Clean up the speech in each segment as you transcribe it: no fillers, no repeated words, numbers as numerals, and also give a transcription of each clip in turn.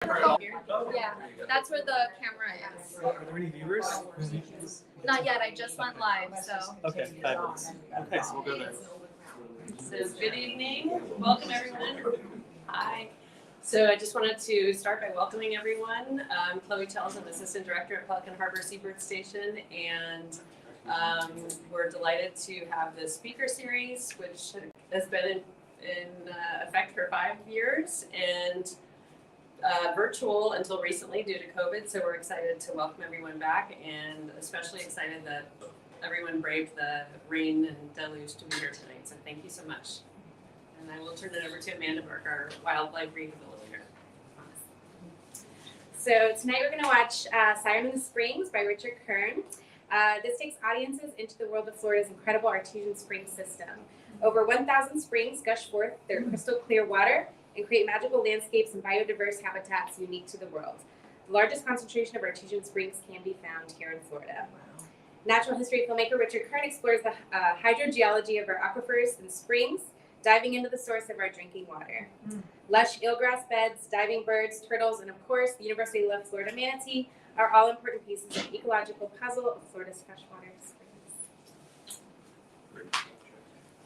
Yeah, that's where the camera is. Are there any viewers? Not yet, I just went live, so. Okay, fabulous. Okay, so we'll go there. So good evening, welcome everyone. Hi. So I just wanted to start by welcoming everyone. I'm Chloe Tells, I'm Assistant Director at Pelican Harbor Seabird Station, and we're delighted to have the speaker series, which has been in effect for 5 years and virtual until recently due to COVID. So we're excited to welcome everyone back, and especially excited that everyone braved the rain and deluge to be here tonight. So thank you so much. And I will turn it over to Amanda Burke, our wildlife rehabilitator. So tonight we're going to watch Siren in the Springs by Richard Kern. This takes audiences into the world of Florida's incredible artesian spring system. Over 1,000 springs gush forth their crystal clear water and create magical landscapes and biodiverse habitats unique to the world. The largest concentration of artesian springs can be found here in Florida. Natural history filmmaker Richard Kern explores the hydrogeology of our aquifers and springs, diving into the source of our drinking water. Lush eelgrass beds, diving birds, turtles, and of course the University of Florida manatee are all important pieces of the ecological puzzle of Florida's freshwater springs.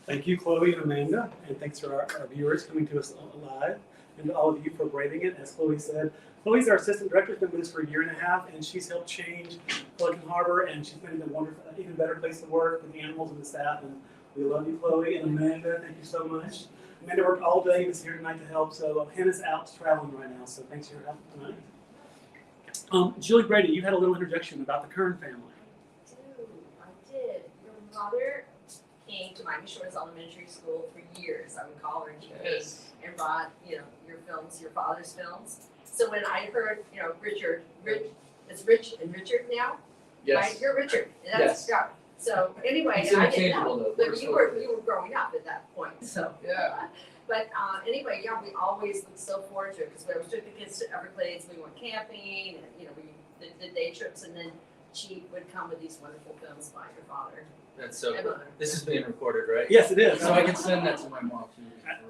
Thank you, Chloe and Amanda, and thanks to our viewers coming to us live, and to all of you for braving it. As Chloe said, Chloe's our assistant director, been with us for a year and a half, and she's helped change Pelican Harbor, and she's made it a wonderful, even better place to work with the animals and the staff. And we love you, Chloe, and Amanda. Thank you so much. Amanda worked all day, was here tonight to help. So Hannah's out traveling right now, so thanks for your help tonight. Julie Brady, you had a little introduction about the Kern family. I did. Your mother came to Miami Shores Elementary School for years. I would call her and and brought, your films, your father's films. So when I heard, it's Rich and Richard now? Yes. Right? You're Richard. And that's Yes. So anyway, It's I didn't interchangeable, know. though. But you were growing up at that point. So Yeah. But anyway, yeah, we always looked so forward to it because we always took the kids to Everglades. We went camping, and we did day trips, and then she would come with these wonderful films by your father. That's so cool. This is being recorded, right? Yes, it is. So I can send that to my mom.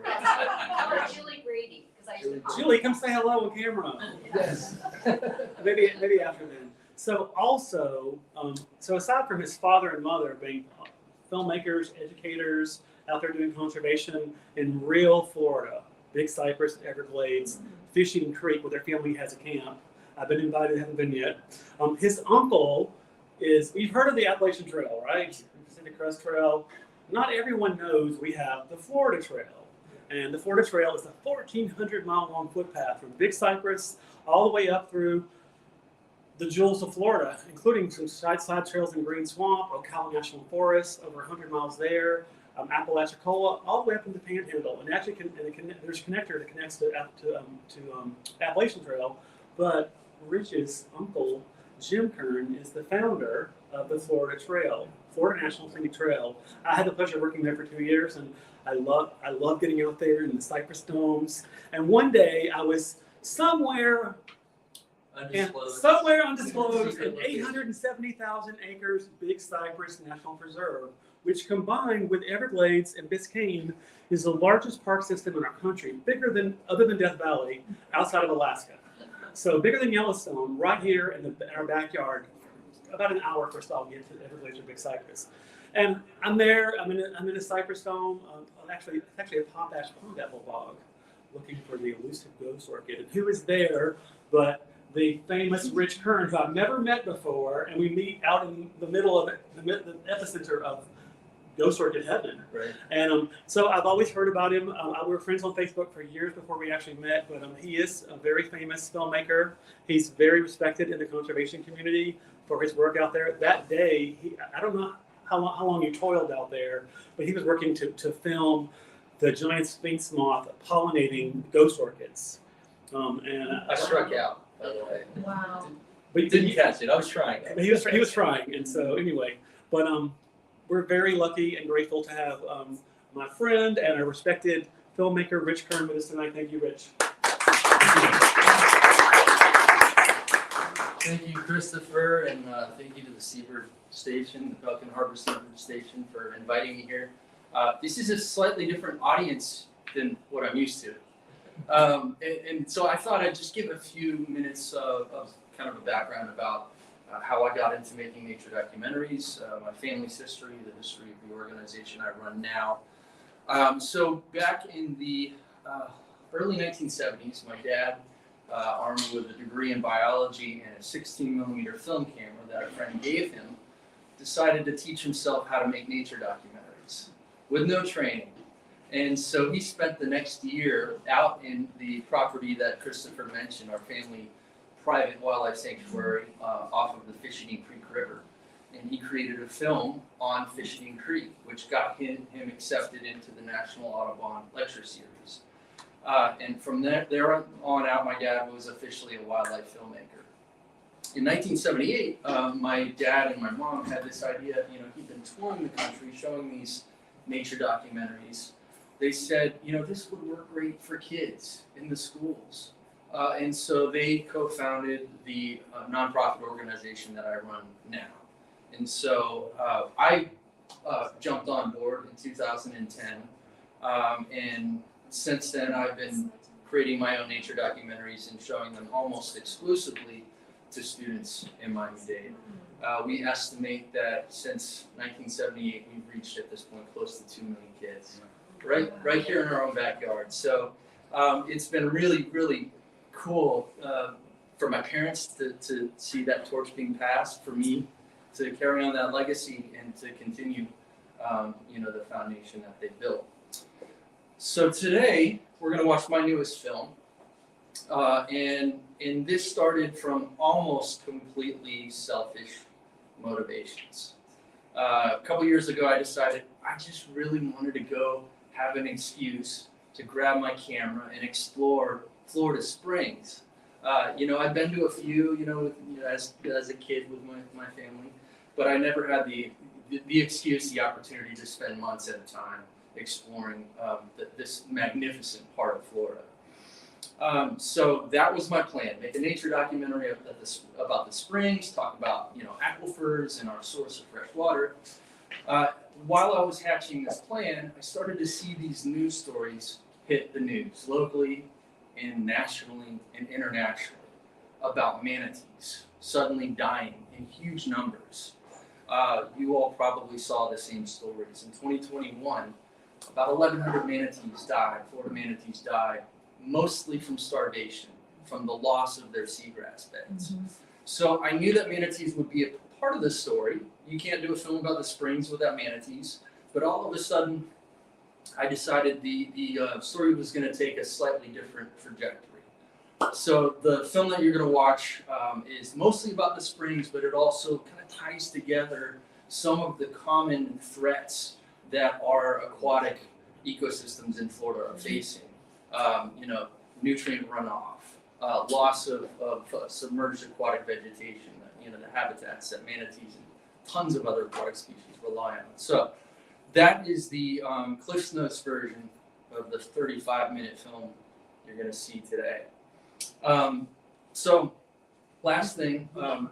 Tell her Julie Brady, because I used to call her. Julie, come say hello on camera. Yes. Maybe after then. So also, so aside from his father and mother being filmmakers, educators, out there doing conservation in real Florida, Big Cypress, Everglades, Fishing Creek, where their family has a camp. I've been invited, haven't been yet. His uncle is, you've heard of the Appalachian Trail, right? Pacific Crest Trail. Not everyone knows we have the Florida Trail. And the Florida Trail is a 1,400-mile long footpath from Big Cypress all the way up through the jewels of Florida, including some side trails in Green Swamp, Ocala National Forest, over 100 miles there, Apalachicola, all the way up in the Panhandle. And actually, there's a connector that connects to Appalachian Trail. But Rich's uncle, Jim Kern, is the founder of the Florida Trail, Florida National Scenic Trail. I had the pleasure of working there for 2 years, and I love getting out there in the cypress domes. And one day I was somewhere undisclosed in 870,000 acres Big Cypress National Preserve, which combined with Everglades and Biscayne is the largest park system in our country, other than Death Valley, outside of Alaska. So bigger than Yellowstone, right here in our backyard, about an hour first I'll get to Everglades or Big Cypress. And I'm there, I'm in a cypress dome, it's actually a potash pond apple bog, looking for the elusive ghost orchid. And who is there but the famous Rich Kern, who I've never met before, and we meet out in the middle of the epicenter of ghost orchid heaven. Right. And so I've always heard about him. We were friends on Facebook for years before we actually met, but he is a very famous filmmaker. He's very respected in the conservation community for his work out there. That day, I don't know how long he toiled out there, but he was working to film the giant sphinx moth pollinating ghost orchids. I struck out, by the way. Wow. But Didn't catch it. I was trying. He was trying, and so anyway, but we're very lucky and grateful to have my friend and our respected filmmaker Rich Kern with us tonight. Thank you, Rich. Thank you, Christopher, and thank you to the Seabird Station, the Pelican Harbor Seabird Station, for inviting me here. This is a slightly different audience than what I'm used to. And so I thought I'd just give a few minutes of kind of a background about how I got into making nature documentaries, my family's history, the history of the organization I run now. So back in the early 1970s, my dad, armed with a degree in biology and a 16mm film camera that a friend gave him, decided to teach himself how to make nature documentaries with no training. And so he spent the next year out in the property that Christopher mentioned, our family private wildlife sanctuary off of the Fisheting Creek River. And he created a film on Fisheting Creek, which got him accepted into the National Audubon Lecture Series. And from there on out, my dad was officially a wildlife filmmaker. In 1978, my dad and my mom had this idea, he'd been touring the country showing these nature documentaries. They said, this would work great for kids in the schools. And so they co-founded the nonprofit organization that I run now. And so I jumped on board in 2010. And since then, I've been creating my own nature documentaries and showing them almost exclusively to students in Miami-Dade. We estimate that since 1978, we've reached at this point close to 2 million kids, right here in our own backyard. So it's been really, really cool for my parents to see that torch being passed, for me to carry on that legacy and to continue, the foundation that they built. So today we're going to watch my newest film, and this started from almost completely selfish motivations. A couple years ago, I decided I just really wanted to go have an excuse to grab my camera and explore Florida Springs. I've been to a few, as a kid with my family, but I never had the excuse, the opportunity to spend months at a time exploring this magnificent part of Florida. So that was my plan: make a nature documentary about the springs, talk about aquifers and our source of fresh water. While I was hatching this plan, I started to see these news stories hit the news locally and nationally and internationally about manatees suddenly dying in huge numbers. You all probably saw the same stories. In 2021, about 1,100 manatees died, Florida manatees died, mostly from starvation, from the loss of their seagrass beds. Mm-hmm. So I knew that manatees would be a part of the story. You can't do a film about the springs without manatees, but all of a sudden, I decided the story was going to take a slightly different trajectory. So the film that you're going to watch is mostly about the springs, but it also kind of ties together some of the common threats that our aquatic ecosystems in Florida are facing. Nutrient runoff, loss of submerged aquatic vegetation, the habitats that manatees and tons of other aquatic species rely on. So that is the Cliff's Notes version of the 35-minute film you're going to see today. So last thing, I'm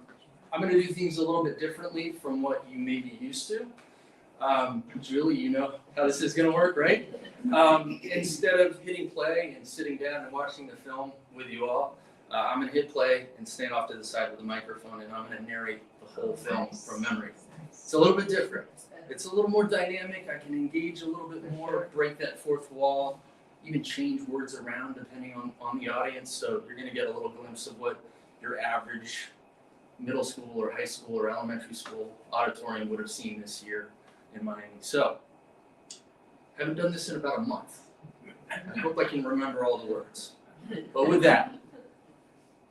going to do things a little bit differently from what you may be used to. Julie, you know how this is going to work, right? Instead of hitting play and sitting down and watching the film with you all, I'm going to hit play and stand off to the side with the microphone, and I'm going to narrate the whole film from memory. It's a little bit different. It's a little more dynamic. I can engage a little bit more, break that fourth wall, even change words around depending on the audience. So you're going to get a little glimpse of what your average middle school or high school or elementary school auditorium would have seen this year in Miami. So, haven't done this in about a month. I hope I can remember all the words. But with that,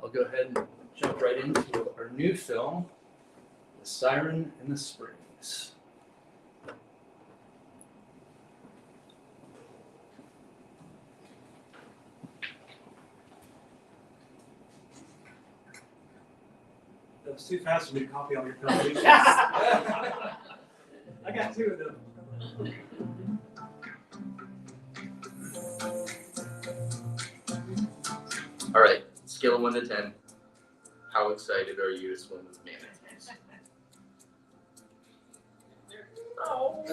I'll go ahead and jump right into our new film, The Siren in the Springs. That was too fast for me to copy all your film. I got two of them. All right, scale of 1 to 10. How excited are you to swim with manatees? Oh.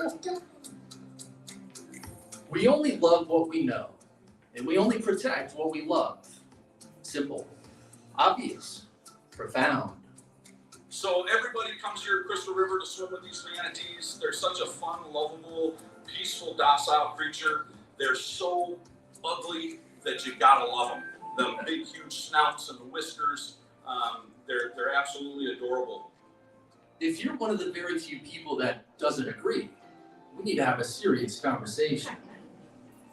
We only love what we know, and we only protect what we love. Simple, obvious, profound. So everybody comes here at Crystal River to swim with these manatees. They're such a fun, lovable, peaceful, docile creature. They're so ugly that you gotta love them. The big, huge snouts and the whiskers, they're absolutely adorable. If you're one of the very few people that doesn't agree, we need to have a serious conversation.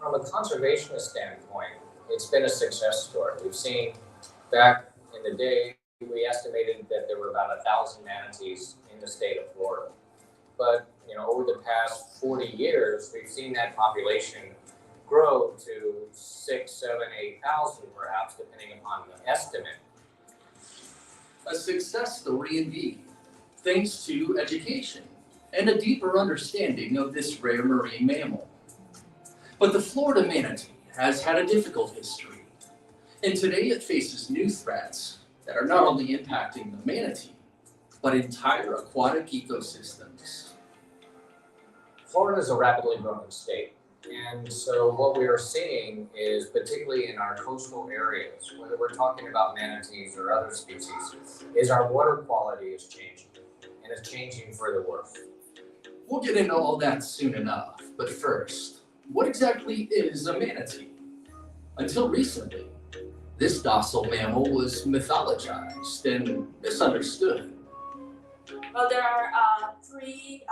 From a conservationist standpoint, it's been a success story. We've seen back in the day, we estimated that there were about 1,000 manatees in the state of Florida. But over the past 40 years, we've seen that population grow to 6, 7, 8,000 perhaps, depending upon the estimate. A success story indeed, thanks to education and a deeper understanding of this rare marine mammal. But the Florida manatee has had a difficult history, and today it faces new threats that are not only impacting the manatee, but entire aquatic ecosystems. Florida is a rapidly growing state. And so what we are seeing is, particularly in our coastal areas, whether we're talking about manatees or other species, is our water quality is changing, and it's changing for the worse. We'll get into all that soon enough, but first, what exactly is a manatee? Until recently, this docile mammal was mythologized and misunderstood. Well, there are three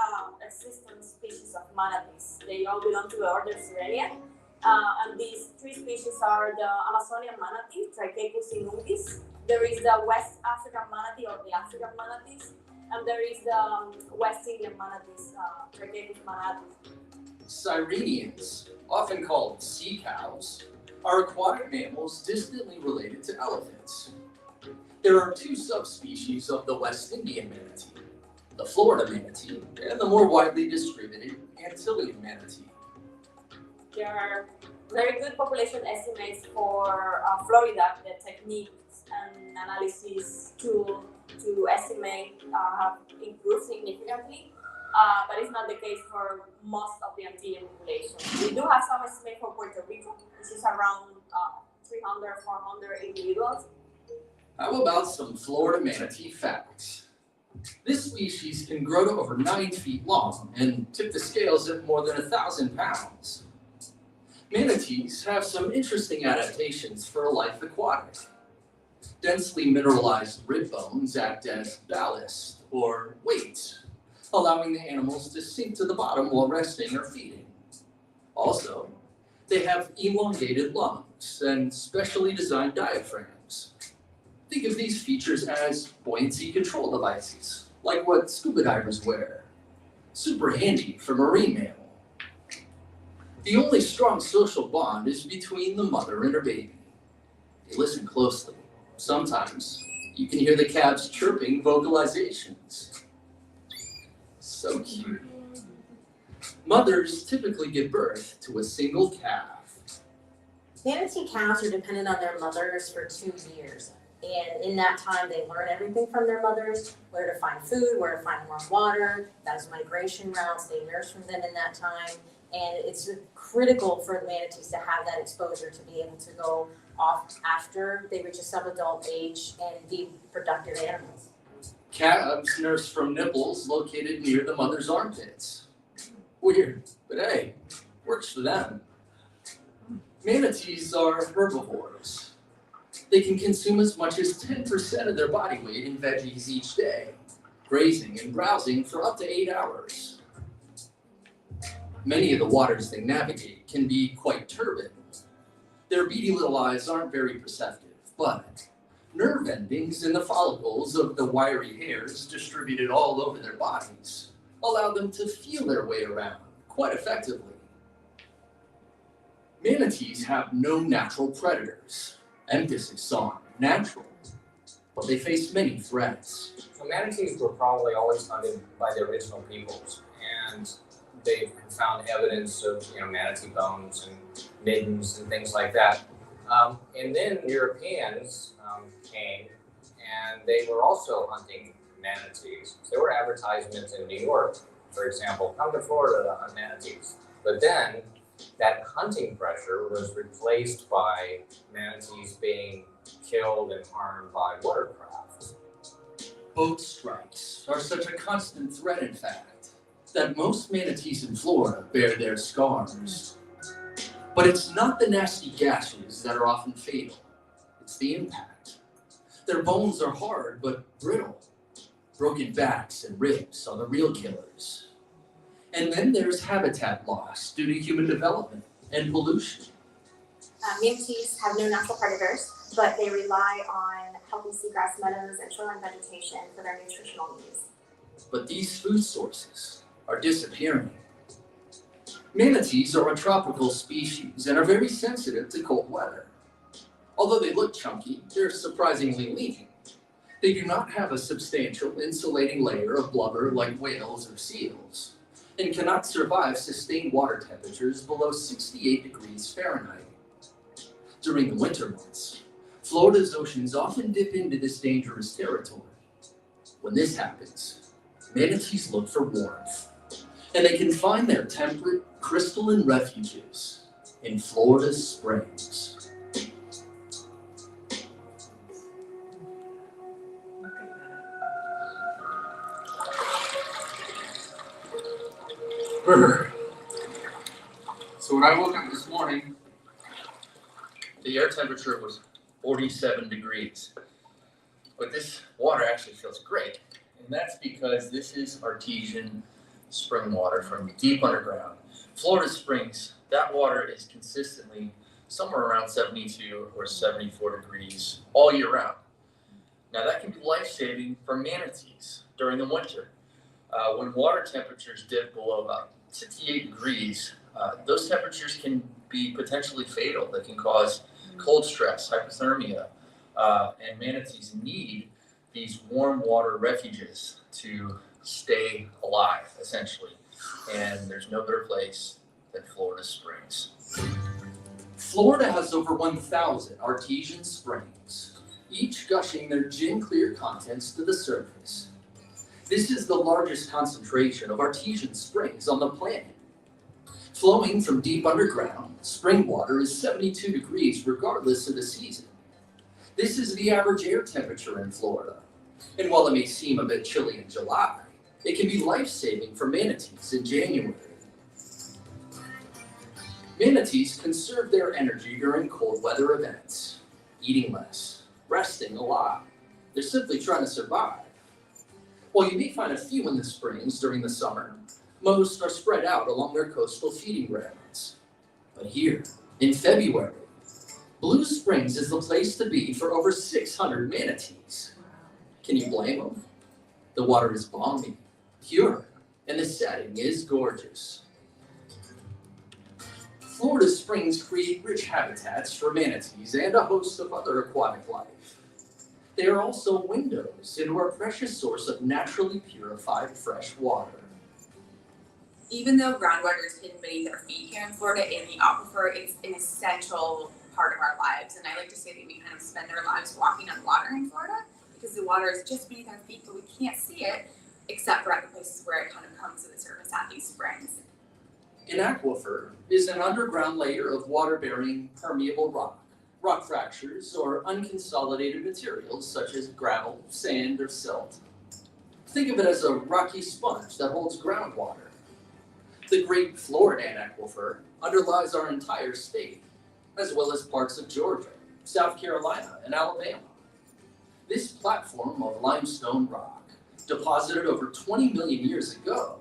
existing species of manatees. They all belong to the order Siren. And these three species are the Amazonian manatee, Trichechus inundis. There is the West African manatee or the African manatees. And there is the West Indian manatees, Trichechus manatus. Sirenians, often called sea cows, are aquatic mammals distantly related to elephants. There are two subspecies of the West Indian manatee, the Florida manatee and the more widely distributed Antillean manatee. There are very good population estimates for Florida. The techniques and analysis to estimate have improved significantly, but it's not the case for most of the Antillean population. We do have some estimate for Puerto Rico, which is around 300, 400 individuals. How about some Florida manatee facts? This species can grow to over 9 feet long and tip the scales at more than 1,000 pounds. Manatees have some interesting adaptations for a life aquatic. Densely mineralized rib bones act as ballast or weight, allowing the animals to sink to the bottom while resting or feeding. Also, they have elongated lungs and specially designed diaphragms. Think of these features as buoyancy control devices, like what scuba divers wear. Super handy for marine mammal. The only strong social bond is between the mother and her baby. They listen closely. Sometimes you can hear the calves chirping vocalizations. So cute. Mothers typically give birth to a single calf. Manatee calves are dependent on their mothers for 2 years. And in that time, they learn everything from their mothers, where to find food, where to find warm water, those migration routes, they nurse from them in that time. And it's critical for the manatees to have that exposure to be able to go off after they reach a subadult age and be productive animals. Calves nurse from nipples located near the mother's armpits. Weird, but hey, works for them. Manatees are herbivores. They can consume as much as 10% of their body weight in veggies each day, grazing and browsing for up to 8 hours. Many of the waters they navigate can be quite turbid. Their beady little eyes aren't very perceptive, but nerve endings in the follicles of the wiry hairs distributed all over their bodies allow them to feel their way around quite effectively. Manatees have no natural predators. Emphasis on natural, but they face many threats. So manatees were probably always hunted by the original peoples, and they've found evidence of manatee bones and middens and things like that. And then Europeans came, and they were also hunting manatees. There were advertisements in New York, for example, come to Florida to hunt manatees. But then that hunting pressure was replaced by manatees being killed and harmed by watercraft. Boat strikes are such a constant threat, in fact, that most manatees in Florida bear their scars. But it's not the nasty gashes that are often fatal, it's the impact. Their bones are hard but brittle. Broken backs and ribs are the real killers. And then there's habitat loss due to human development and pollution. Manatees have no natural predators, but they rely on healthy seagrass meadows and shoreline vegetation for their nutritional needs. But these food sources are disappearing. Manatees are a tropical species and are very sensitive to cold weather. Although they look chunky, they're surprisingly lean. They do not have a substantial insulating layer of blubber like whales or seals, and cannot survive sustained water temperatures below 68 degrees Fahrenheit. During the winter months, Florida's oceans often dip into this dangerous territory. When this happens, manatees look for warmth, and they can find their temperate, crystalline refuges in Florida's springs. So when I woke up this morning, the air temperature was 47 degrees. But this water actually feels great. And that's because this is artesian spring water from deep underground. Florida springs, that water is consistently somewhere around 72 or 74 degrees all year round. Now that can be life-saving for manatees during the winter. When water temperatures dip below about 68 degrees, those temperatures can be potentially fatal. They can cause cold stress, hypothermia, and manatees need these warm water refuges to stay alive, essentially. And there's no better place than Florida springs. Florida has over 1,000 artesian springs, each gushing their gin-clear contents to the surface. This is the largest concentration of artesian springs on the planet. Flowing from deep underground, spring water is 72 degrees regardless of the season. This is the average air temperature in Florida. And while it may seem a bit chilly in July, it can be life-saving for manatees in January. Manatees conserve their energy during cold weather events, eating less, resting a lot. They're simply trying to survive. While you may find a few in the springs during the summer, most are spread out along their coastal feeding grounds. But here, in February, Blue Springs is the place to be for over 600 manatees. Can you blame them? The water is balmy, pure, and the setting is gorgeous. Florida springs create rich habitats for manatees and a host of other aquatic life. They are also windows into our precious source of naturally purified fresh water. Even though groundwater is hidden beneath our feet here in Florida in the aquifer, it's an essential part of our lives. And I like to say that we kind of spend our lives walking on water in Florida because the water is just beneath our feet, but we can't see it except for at the places where it kind of comes to the surface at these springs. An aquifer is an underground layer of water-bearing permeable rock fractures, or unconsolidated materials such as gravel, sand, or silt. Think of it as a rocky sponge that holds groundwater. The Great Floridan Aquifer underlies our entire state, as well as parts of Georgia, South Carolina, and Alabama. This platform of limestone rock, deposited over 20 million years ago,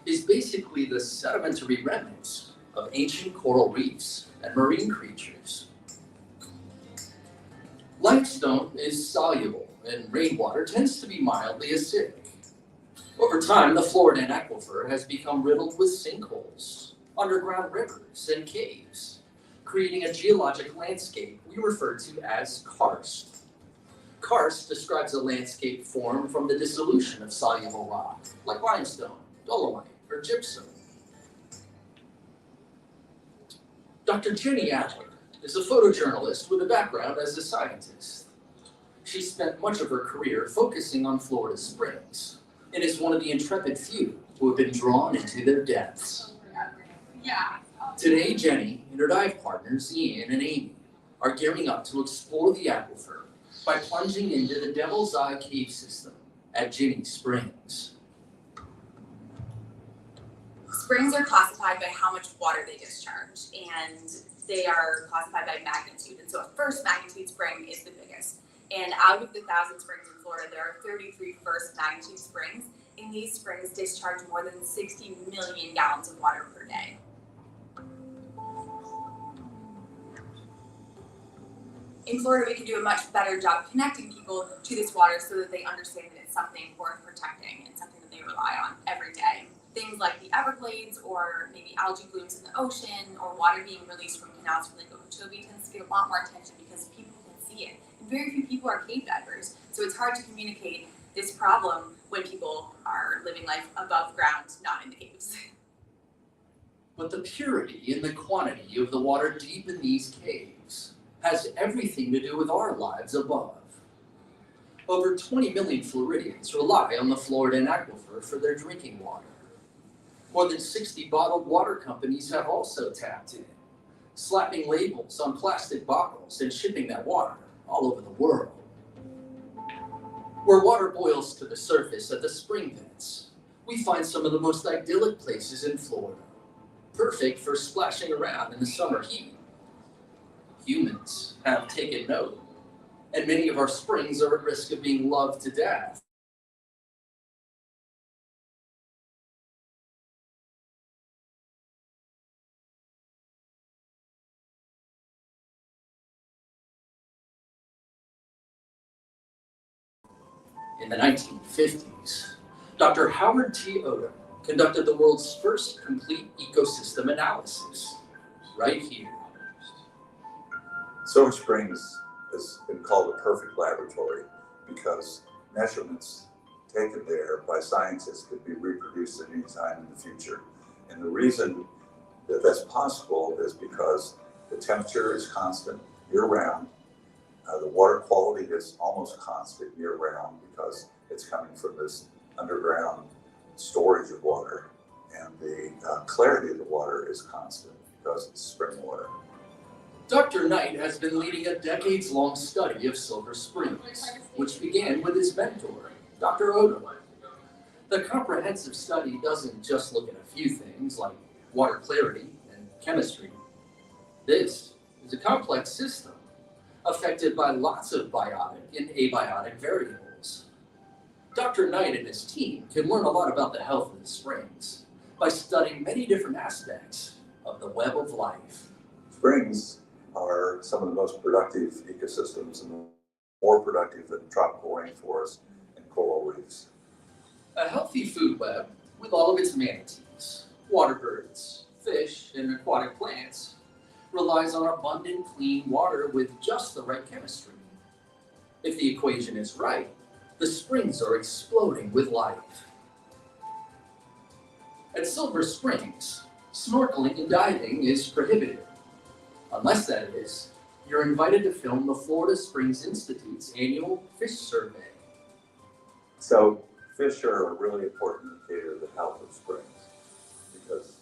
is basically the sedimentary remnants of ancient coral reefs and marine creatures. Limestone is soluble, and rainwater tends to be mildly acidic. Over time, the Floridan Aquifer has become riddled with sinkholes, underground rivers, and caves, creating a geologic landscape we refer to as karst. Karst describes a landscape formed from the dissolution of soluble rock, like limestone, dolomite, or gypsum. Dr. Jenny Adler is a photojournalist with a background as a scientist. She spent much of her career focusing on Florida springs, and is one of the intrepid few who have been drawn into their depths. Yeah. Today, Jenny and her dive partners, Ian and Amy, are gearing up to explore the aquifer by plunging into the Devil's Eye cave system at Ginny Springs. Springs are classified by how much water they discharge, and they are classified by magnitude. And so a first magnitude spring is the biggest. And out of the 1,000 springs in Florida, there are 33 first magnitude springs, and these springs discharge more than 60 million gallons of water per day. In Florida, we can do a much better job connecting people to this water so that they understand that it's something worth protecting and something that they rely on every day. Things like the Everglades, or maybe algae blooms in the ocean, or water being released from canals from Lake Okeechobee tends to get a lot more attention because people can see it. And very few people are cave divers, so it's hard to communicate this problem when people are living life above ground, not in the caves. But the purity and the quantity of the water deep in these caves has everything to do with our lives above. Over 20 million Floridians rely on the Floridan aquifer for their drinking water. More than 60 bottled water companies have also tapped in, slapping labels on plastic bottles and shipping that water all over the world. Where water boils to the surface at the spring vents, we find some of the most idyllic places in Florida, perfect for splashing around in the summer heat. Humans have taken note, and many of our springs are at risk of being loved to death. In the 1950s, Dr. Howard T. Odom conducted the world's first complete ecosystem analysis, right here. Silver Springs has been called a perfect laboratory because measurements taken there by scientists could be reproduced at any time in the future. And the reason that that's possible is because the temperature is constant year-round. The water quality is almost constant year-round because it's coming from this underground storage of water. And the clarity of the water is constant because it's spring water. Dr. Knight has been leading a decades-long study of Silver Springs, which began with his mentor, Dr. Odom. The comprehensive study doesn't just look at a few things like water clarity and chemistry. This is a complex system affected by lots of biotic and abiotic variables. Dr. Knight and his team can learn a lot about the health of the springs by studying many different aspects of the web of life. Springs are some of the most productive ecosystems and more productive than tropical rainforests and coral reefs. A healthy food web with all of its manatees, water birds, fish, and aquatic plants relies on abundant clean water with just the right chemistry. If the equation is right, the springs are exploding with life. At Silver Springs, snorkeling and diving is prohibited. Unless, that is, you're invited to film the Florida Springs Institute's annual fish survey. So fish are a really important indicator of the health of springs because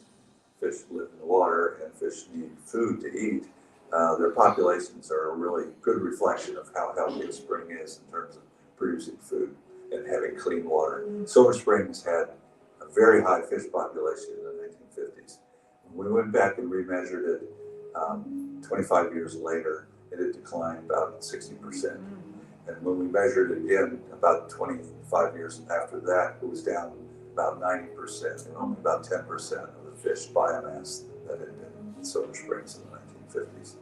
fish live in the water and fish need food to eat. Their populations are a really good reflection of how healthy a spring is in terms of producing food and having clean water. Silver Springs had a very high fish population in the 1950s. When we went back and remeasured it 25 years later, it had declined about 60%. And when we measured it again about 25 years after that, it was down about 90% and only about 10% of the fish biomass that had been in Silver Springs in the 1950s.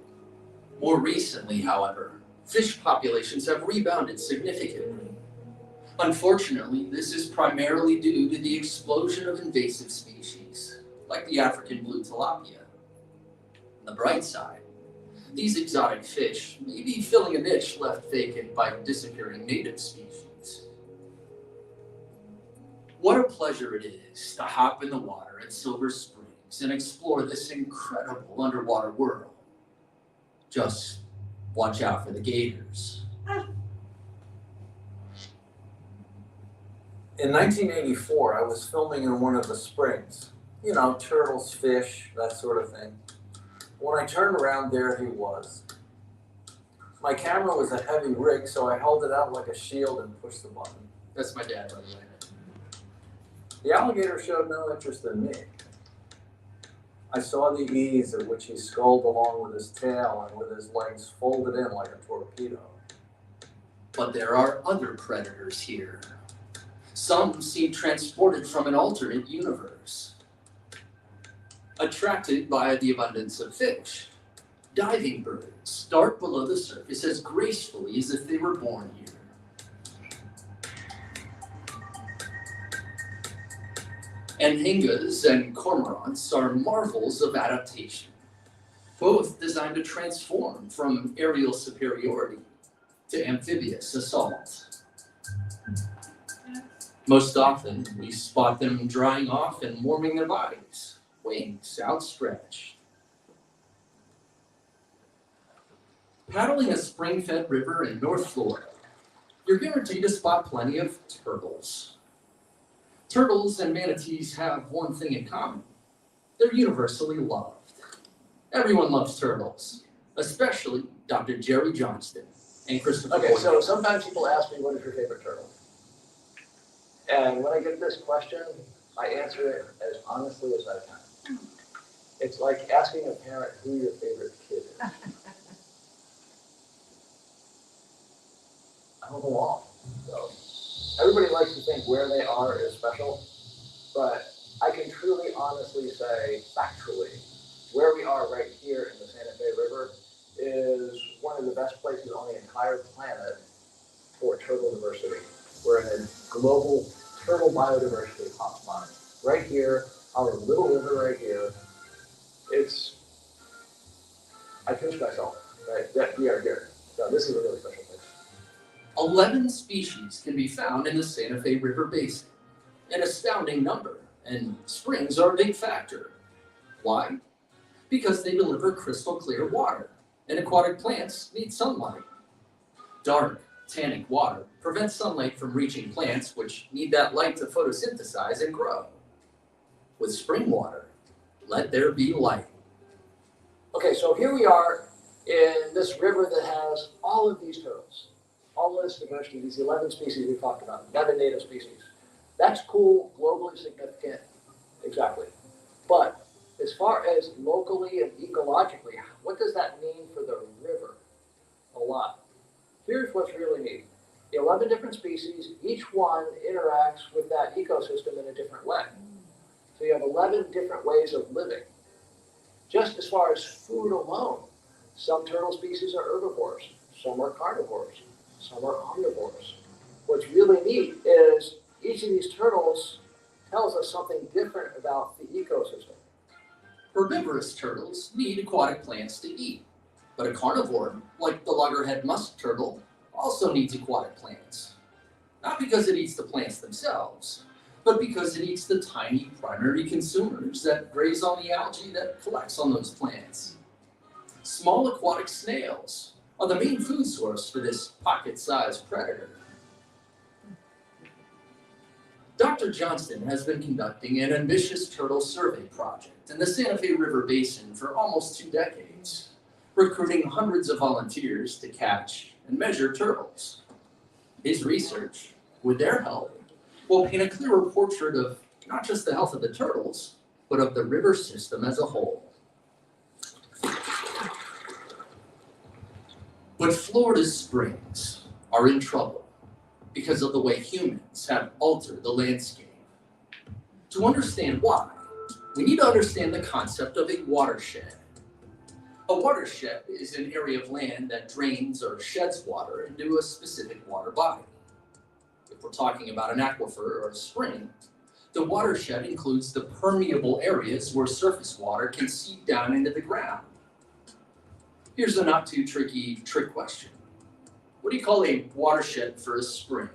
More recently, however, fish populations have rebounded significantly. Unfortunately, this is primarily due to the explosion of invasive species, like the African blue tilapia. On the bright side, these exotic fish may be filling a niche left vacant by disappearing native species. What a pleasure it is to hop in the water at Silver Springs and explore this incredible underwater world. Just watch out for the gators. In 1984, I was filming in one of the springs. you know, turtles, fish, that sort of thing. When I turned around, there he was. My camera was a heavy rig, so I held it out like a shield and pushed the button. That's my dad, by the way. The alligator showed no interest in me. I saw the ease at which he sculled along with his tail and with his legs folded in like a torpedo. But there are other predators here. Some seem transported from an alternate universe. Attracted by the abundance of fish, diving birds dart below the surface as gracefully as if they were born here. Anhingas and cormorants are marvels of adaptation, both designed to transform from aerial superiority to amphibious assault. Most often, we spot them drying off and warming their bodies, wings outstretched. Paddling a spring-fed river in North Florida, you're guaranteed to spot plenty of turtles. Turtles and manatees have one thing in common. They're universally loved. Everyone loves turtles, especially Dr. Jerry Johnston and Christopher Okay, Boyd. so sometimes people ask me, what is your favorite turtle? And when I get this question, I answer it as honestly as I can. It's like asking a parent who your favorite kid is. I don't know all. So everybody likes to think where they are is special, but I can truly, honestly say, factually, where we are right here in the Santa Fe River is one of the best places on the entire planet for turtle diversity. We're in a global turtle biodiversity hotspot. Right here, our little river right here, I pinch myself, right, that we are here. So this is a really special place. 11 species can be found in the Santa Fe River Basin, an astounding number, and springs are a big factor. Why? Because they deliver crystal clear water, and aquatic plants need sunlight. Dark, tannic water prevents sunlight from reaching plants which need that light to photosynthesize and grow. With spring water, let there be light. Okay, so here we are in this river that has all of these turtles, all of this diversity, these 11 species we talked about, 11 native species. That's cool, globally significant, exactly. But as far as locally and ecologically, what does that mean for the river? A lot. Here's what's really neat. 11 different species, each one interacts with that ecosystem in a different way. So you have 11 different ways of living. Just as far as food alone, some turtle species are herbivores, some are carnivores, some are omnivores. What's really neat is each of these turtles tells us something different about the ecosystem. Herbivorous turtles need aquatic plants to eat, but a carnivore, like the loggerhead musk turtle, also needs aquatic plants. Not because it eats the plants themselves, but because it eats the tiny primary consumers that graze on the algae that collects on those plants. Small aquatic snails are the main food source for this pocket-sized predator. Dr. Johnston has been conducting an ambitious turtle survey project in the Santa Fe River Basin for almost 2 decades, recruiting hundreds of volunteers to catch and measure turtles. His research, with their help, will paint a clearer portrait of not just the health of the turtles, but of the river system as a whole. But Florida's springs are in trouble because of the way humans have altered the landscape. To understand why, we need to understand the concept of a watershed. A watershed is an area of land that drains or sheds water into a specific water body. If we're talking about an aquifer or a spring, the watershed includes the permeable areas where surface water can seep down into the ground. Here's a not too tricky trick question. What do you call a watershed for a spring?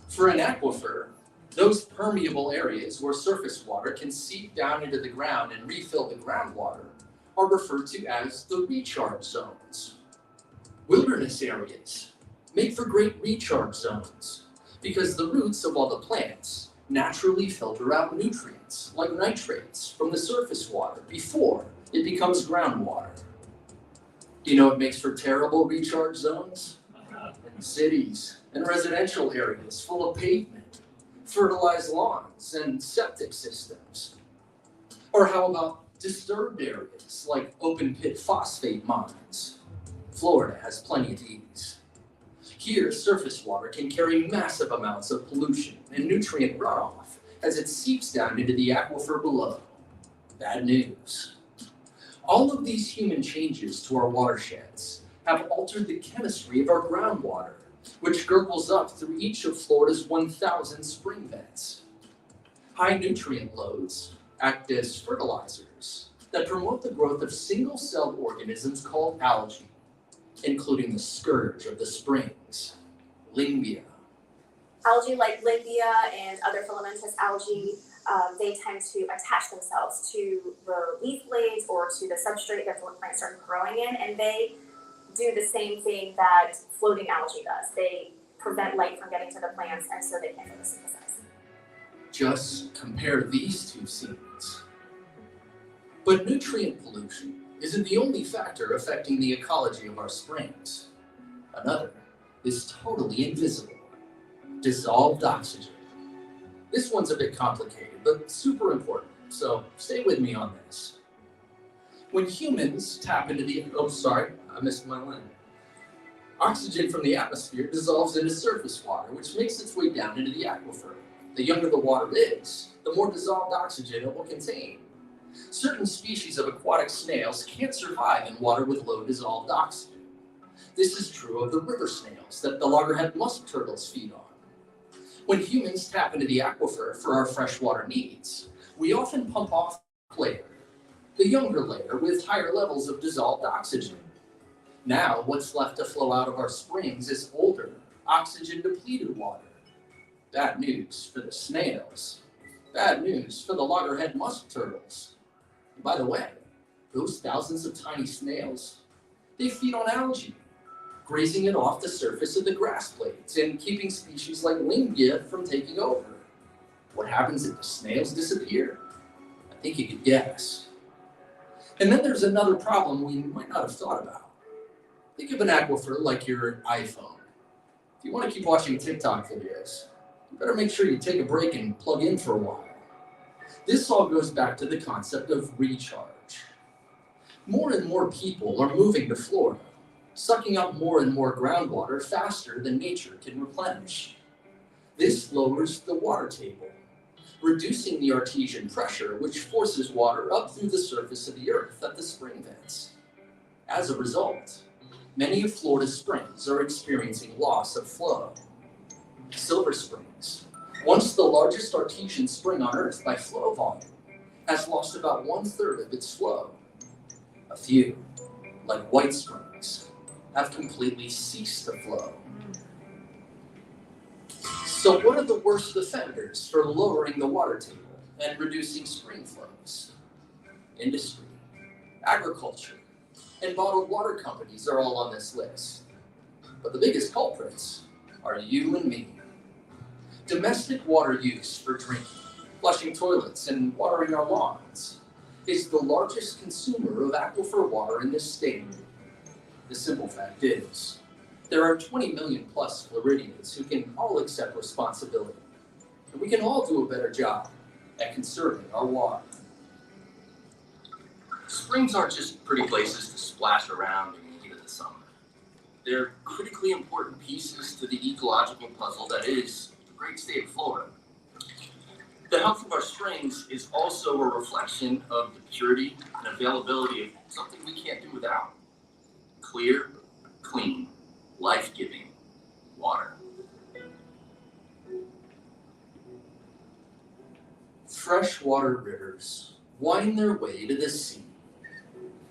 For an aquifer, those permeable areas where surface water can seep down into the ground and refill the groundwater are referred to as the recharge zones. Wilderness areas make for great recharge zones because the roots of all the plants naturally filter out nutrients like nitrates from the surface water before it becomes groundwater. You know what makes for terrible recharge zones? In cities and residential areas full of pavement, fertilized lawns, and septic systems. Or how about disturbed areas like open pit phosphate mines? Florida has plenty of these. Here, surface water can carry massive amounts of pollution and nutrient runoff as it seeps down into the aquifer below. Bad news. All of these human changes to our watersheds have altered the chemistry of our groundwater, which gurgles up through each of Florida's 1,000 spring beds. High nutrient loads act as fertilizers that promote the growth of single-celled organisms called algae, including the scourge of the springs, Lingbia. Algae like Lingbia and other filamentous algae, they tend to attach themselves to the leaf blades or to the substrate that the plants are growing in, and they do the same thing that floating algae does. They prevent light from getting to the plants, and so they can photosynthesize. Just compare these two scenes. But nutrient pollution isn't the only factor affecting the ecology of our springs. Another is totally invisible: dissolved oxygen. This one's a bit complicated, but super important, so stay with me on this. When humans tap into the, I missed my line. Oxygen from the atmosphere dissolves into surface water, which makes its way down into the aquifer. The younger the water is, the more dissolved oxygen it will contain. Certain species of aquatic snails can't survive in water with low dissolved oxygen. This is true of the river snails that the loggerhead musk turtles feed on. When humans tap into the aquifer for our freshwater needs, we often pump off layer, the younger layer with higher levels of dissolved oxygen. Now, what's left to flow out of our springs is older, oxygen-depleted water. Bad news for the snails. Bad news for the loggerhead musk turtles. And by the way, those thousands of tiny snails, they feed on algae, grazing it off the surface of the grass blades and keeping species like Lingbia from taking over. What happens if the snails disappear? I think you could guess. And then there's another problem we might not have thought about. Think of an aquifer like your iPhone. If you want to keep watching TikTok videos, you better make sure you take a break and plug in for a while. This all goes back to the concept of recharge. More and more people are moving to Florida, sucking up more and more groundwater faster than nature can replenish. This lowers the water table, reducing the artesian pressure, which forces water up through the surface of the earth at the spring vents. As a result, many of Florida's springs are experiencing loss of flow. Silver Springs, once the largest artesian spring on Earth by flow volume, has lost about 1/3 of its flow. A few, like White Springs, have completely ceased to flow. So what are the worst offenders for lowering the water table and reducing spring flows? Industry, agriculture, and bottled water companies are all on this list. But the biggest culprits are you and me. Domestic water use for drinking, flushing toilets, and watering our lawns is the largest consumer of aquifer water in this state. The simple fact is, there are 20 million plus Floridians who can all accept responsibility, and we can all do a better job at conserving our water. Springs aren't just pretty places to splash around in the heat of the summer. They're critically important pieces to the ecological puzzle that is the great state of Florida. The health of our springs is also a reflection of the purity and availability of something we can't do without: clear, clean, life-giving water. Freshwater rivers wind their way to the sea,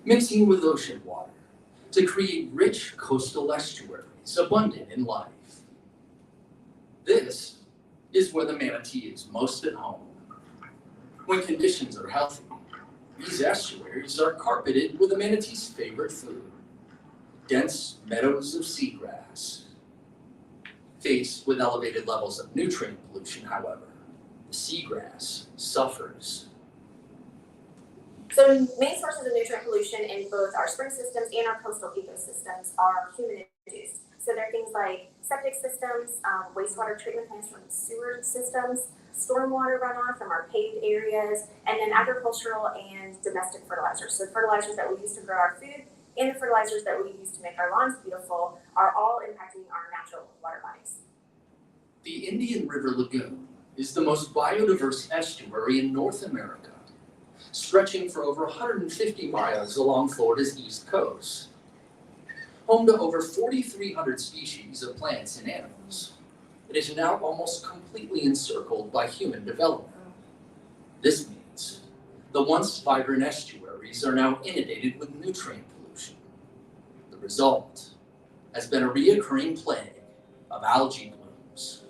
mixing with ocean water to create rich coastal estuaries abundant in life. This is where the manatee is most at home. When conditions are healthy, these estuaries are carpeted with the manatee's favorite food: dense meadows of seagrass. Faced with elevated levels of nutrient pollution, however, seagrass suffers. So main sources of nutrient pollution in both our spring systems and our coastal ecosystems are human-induced. So they're things like septic systems, wastewater treatment plants from sewer systems, stormwater runoff from our paved areas, and then agricultural and domestic fertilizers. So fertilizers that we use to grow our food and the fertilizers that we use to make our lawns beautiful are all impacting our natural water bodies. The Indian River Lagoon is the most biodiverse estuary in North America, stretching for over 150 miles along Florida's east coast. Home to over 4,300 species of plants and animals, it is now almost completely encircled by human development. This means the once vibrant estuaries are now inundated with nutrient pollution. The result has been a reoccurring plague of algae blooms.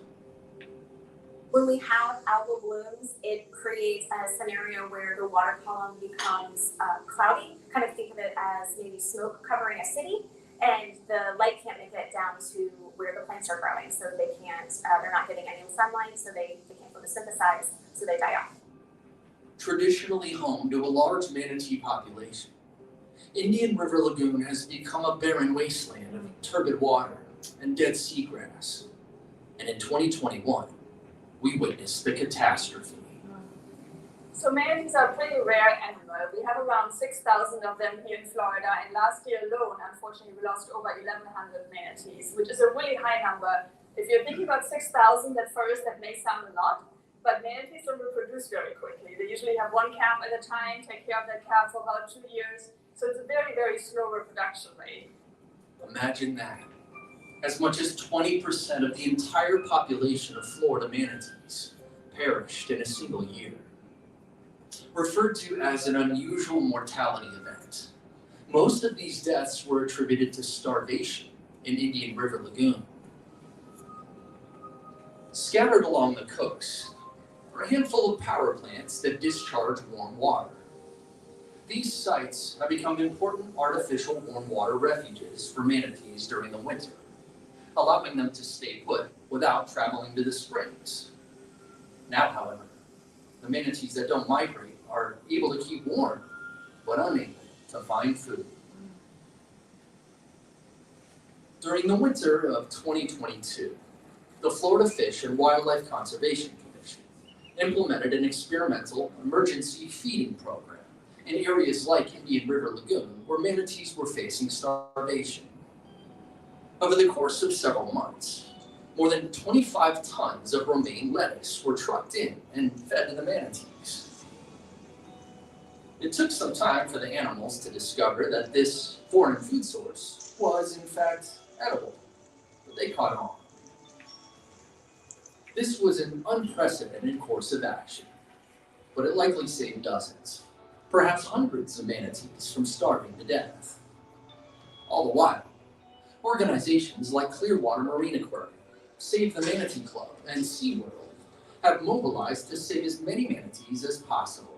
When we have algal blooms, it creates a scenario where the water column becomes cloudy. Kind of think of it as maybe smoke covering a city, and the light can't make it down to where the plants are growing, so they can't, they're not getting any sunlight, so they can't photosynthesize, so they die off. Traditionally home to a large manatee population, Indian River Lagoon has become a barren wasteland of turbid water and dead seagrass. And in 2021, we witnessed the catastrophe. So manatees are a pretty rare animal. We have around 6,000 of them here in Florida, and last year alone, unfortunately, we lost over 1,100 manatees, which is a really high number. If you're thinking about 6,000 at first, that may sound a lot, but manatees don't reproduce very quickly. They usually have one calf at a time, take care of that calf for about 2 years, so it's a very, very slow reproduction rate. Imagine that. As much as 20% of the entire population of Florida manatees perished in a single year. Referred to as an unusual mortality event, most of these deaths were attributed to starvation in Indian River Lagoon. Scattered along the coast are a handful of power plants that discharge warm water. These sites have become important artificial warm water refuges for manatees during the winter, allowing them to stay put without traveling to the springs. Now, however, the manatees that don't migrate are able to keep warm, but unable to find food. During the winter of 2022, the Florida Fish and Wildlife Conservation Commission implemented an experimental emergency feeding program in areas like Indian River Lagoon where manatees were facing starvation. Over the course of several months, more than 25 tons of romaine lettuce were trucked in and fed to the manatees. It took some time for the animals to discover that this foreign food source was in fact edible, but they caught on. This was an unprecedented course of action, but it likely saved dozens, perhaps hundreds of manatees from starving to death. All the while, organizations like Clearwater Marine Aquarium, Save the Manatee Club, and SeaWorld have mobilized to save as many manatees as possible.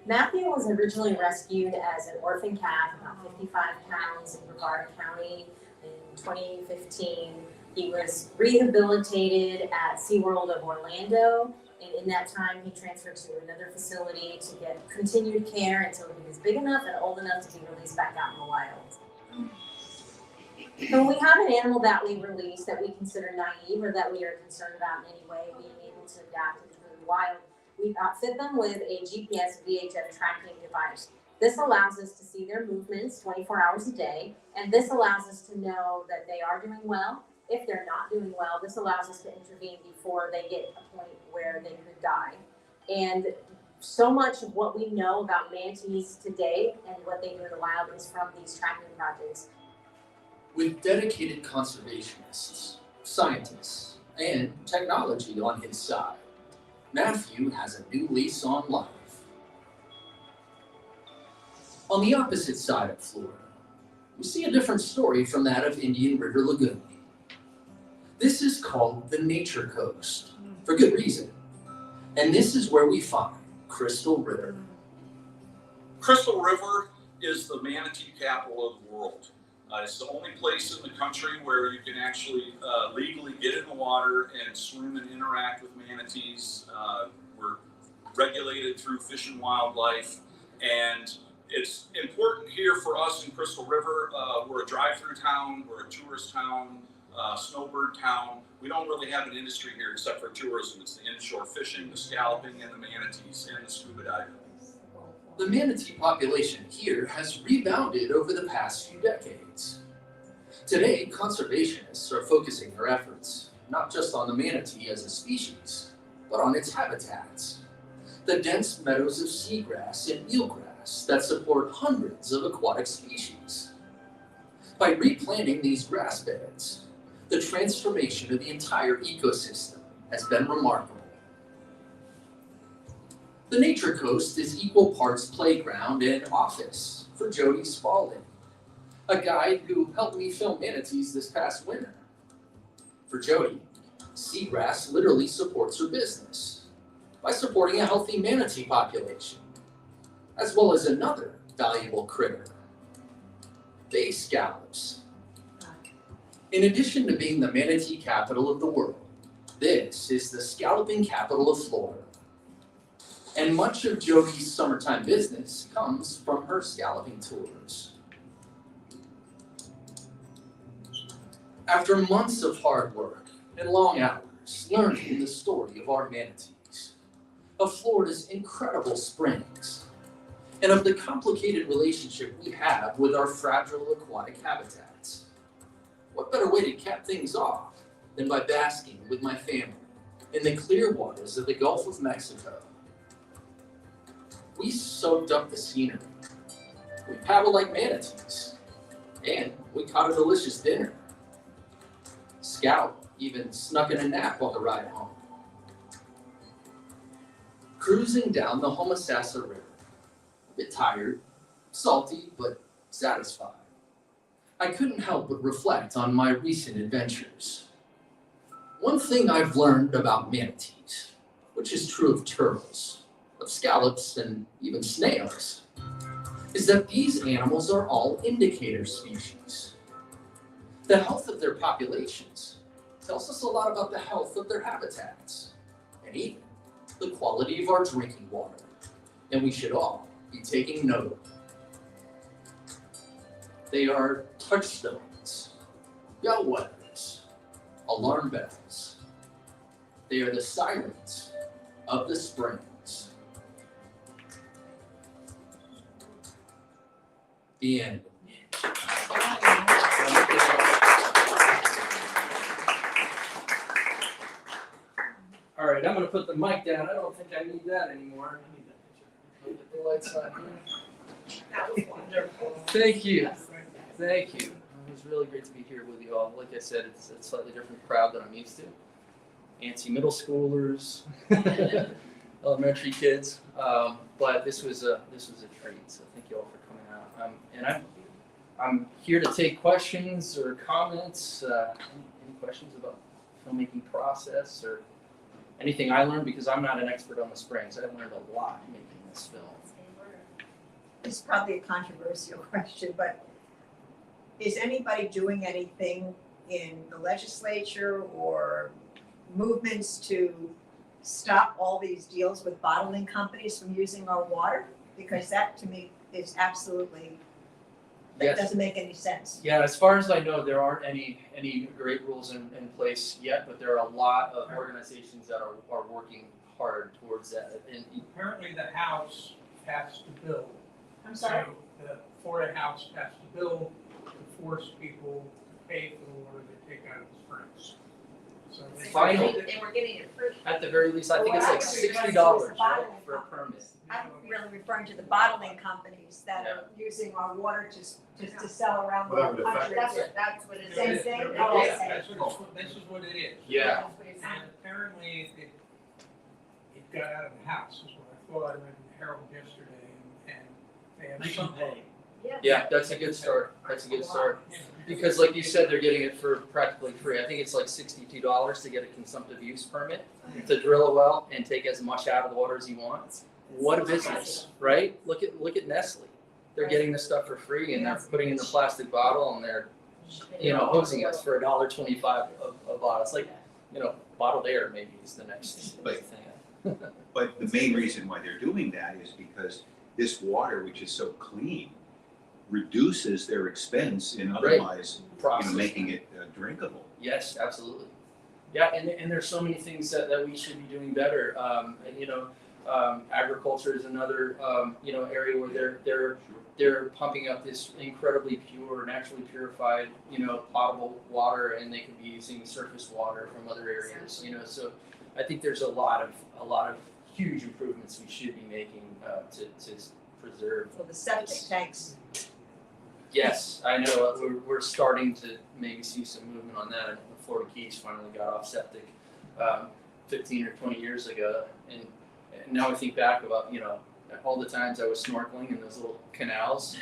Matthew was originally rescued as an orphan calf, about 55 pounds, in Brevard County in 2015. He was rehabilitated at SeaWorld of Orlando, and in that time he transferred to another facility to get continued care until he was big enough and old enough to be released back out in the wild. So we have an animal that we release that we consider naive or that we are concerned about in any way being able to adapt into the wild. We outfit them with a GPS VHF tracking device. This allows us to see their movements 24 hours a day, and this allows us to know that they are doing well. If they're not doing well, this allows us to intervene before they get a point where they could die. And so much of what we know about manatees today and what they do in the wild is from these tracking projects. With dedicated conservationists, scientists, and technology on his side, Matthew has a new lease on life. On the opposite side of Florida, we see a different story from that of Indian River Lagoon. This is called the Nature Coast, for good reason. And this is where we find Crystal River. Crystal River is the manatee capital of the world. It's the only place in the country where you can actually legally get in the water and swim and interact with manatees. We're regulated through Fish and Wildlife, and it's important here for us in Crystal River. We're a drive-through town, we're a tourist town, snowbird town. We don't really have an industry here except for tourism. It's the inshore fishing, the scalloping, and the manatees, and the scuba diving. The manatee population here has rebounded over the past few decades. Today, conservationists are focusing their efforts not just on the manatee as a species, but on its habitats. The dense meadows of seagrass and eelgrass that support hundreds of aquatic species. By replanting these grass beds, the transformation of the entire ecosystem has been remarkable. The Nature Coast is equal parts playground and office for Jody Spalding, a guide who helped me film manatees this past winter. For Jody, seagrass literally supports her business by supporting a healthy manatee population, as well as another valuable critter, bay scallops. In addition to being the manatee capital of the world, this is the scalloping capital of Florida. And much of Jody's summertime business comes from her scalloping tours. After months of hard work and long hours learning the story of our manatees, of Florida's incredible springs, and of the complicated relationship we have with our fragile aquatic habitats, what better way to cap things off than by basking with my family in the clear waters of the Gulf of Mexico. We soaked up the scenery. We paddled like manatees. And we caught a delicious dinner. Scout even snuck in a nap on the ride home. Cruising down the Homosassa River, a bit tired, salty, but satisfied, I couldn't help but reflect on my recent adventures. One thing I've learned about manatees, which is true of turtles, of scallops, and even snails, is that these animals are all indicator species. The health of their populations tells us a lot about the health of their habitats, and even the quality of our drinking water, and we should all be taking note. They are touchstones, bellwethers, alarm bells. They are the sirens of the springs. The end. All right, I'm gonna put the mic down. I don't think I need that anymore. Get the lights on here. That was wonderful. Thank you. Thank you. It was really great to be here with you all. Like I said, it's a slightly different crowd than I'm used to. Antsy middle schoolers, elementary kids, but this was a treat. So thank you all for coming out. And I'm here to take questions or comments. Any questions about the filmmaking process or anything I learned, because I'm not an expert on the springs. I learned a lot making this film. It's probably a controversial question, but is anybody doing anything in the legislature or movements to stop all these deals with bottling companies from using our water? Because that to me is absolutely, that doesn't make any sense. Yeah, as far as I know, there aren't any great rules in place yet, but there are a lot of organizations that are working hard towards that. And apparently the House passed a bill. I'm sorry? So the Florida House passed a bill to force people to pay for the water they take out of the springs. So Finally. And we're getting it free. at the very least, I think it's like $60 right, for a permit. I'm really referring to the bottling companies that are using our water to sell around the whole country. That's what it is. Same thing? Yeah, Oh, okay. this is what it is. Yeah. And apparently it got out of the House, is what I thought. I read in the Herald yesterday, and they have They can some. pay. Yeah, that's a good start. That's a good start. Because like you said, they're getting it for practically free. I think it's like $62 to get a consumptive use permit to drill a well and take as much out of the water as you want. What a business, right? Look at Nestle. they're getting this stuff for free and they're putting in the plastic bottle and they're, hosing us for $1.25 a bottle. It's like, bottled air maybe is the next big thing. But the main reason why they're doing that is because this water, which is so clean, reduces their expense in otherwise making it drinkable. Yes, absolutely. Yeah, and there's so many things that we should be doing better. Agriculture is another area where they're pumping up this incredibly pure, naturally purified, potable water, and they could be using surface water from other areas. So I think there's a lot of huge improvements we should be making to preserve. So the septic tanks. Yes, I know. We're starting to maybe see some movement on that. The Florida Keys finally got off septic 15 or 20 years ago, and now I think back about all the times I was snorkeling in those little canals,